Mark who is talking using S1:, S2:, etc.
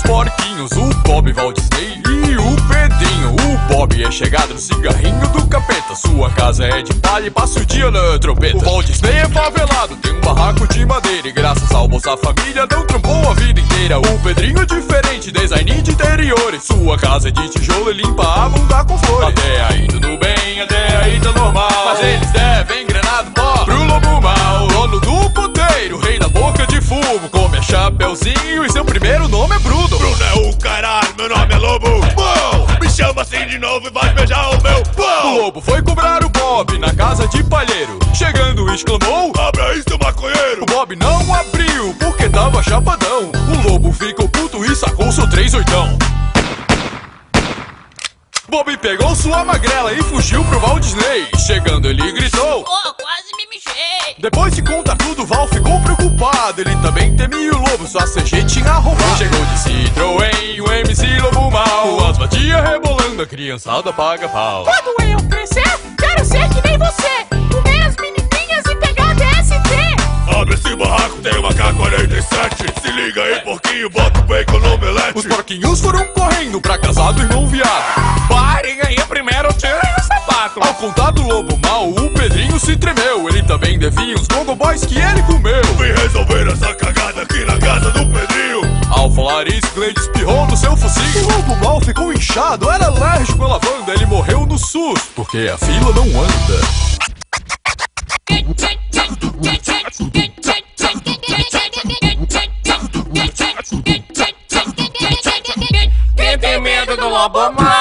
S1: Os porquinhos, o Bob, Walt Disney e o Pedrinho. O Bob é chegado no cigarrinho do capeta. Sua casa é de palha e passa o dia na trompeta. O Walt Disney é favelado, tem um barraco de madeira e graças ao Bolsa Família não trampou a vida inteira. O Pedrinho é diferente, design de interiores. Sua casa é de tijolo e limpa a bunda com flores. Até aí tudo bem, até aí tá normal, mas eles devem engrenado pó pro lobo mau. Dono do poteiro, rei da boca de fumo, come chapeuzinho e seu primeiro nome é Bruno.
S2: Bruno é o caralho, meu nome é Lobo. Uou, me chama assim de novo e vai beijar o meu pão.
S1: O lobo foi cobrar o Bob na casa de palheiro. Chegando exclamou:
S2: abra aí, seu maconheiro.
S1: O Bob não abriu porque tava chapadão. O lobo ficou puto e sacou seu 38. Bob pegou sua magrela e fugiu pro Walt Disney. Chegando ele gritou:
S3: oh, quase me mijei.
S1: Depois de contar tudo, Val ficou preocupado. Ele também temia o lobo, sua CG tinha roubado. Chegou de Citroën, o MC Lobo Mal. As batia rebolando, a criançada paga pau.
S3: Quando eu crescer, quero ser que nem você, comer as menininhas e pegar DST.
S2: Abre esse barraco, tem uma K-47. Se liga aí, porquinho, bota o bacon no omelete.
S1: Os porquinhos foram correndo pra casa do irmão viado.
S4: Parem aí, primeiro tirem o sapato.
S1: Ao contar do Lobo Mal, o Pedrinho se tremeu. Ele também devia uns Gogo Boys que ele comeu.
S2: Vim resolver essa cagada aqui na casa do Pedrinho.
S1: Ao falar isso, Gleide espirrou no seu focinho. O Lobo Mal ficou inchado, era alérgico à lavanda. Ele morreu no SUS, porque a fila não anda.
S4: Quem tem medo do lobo mau?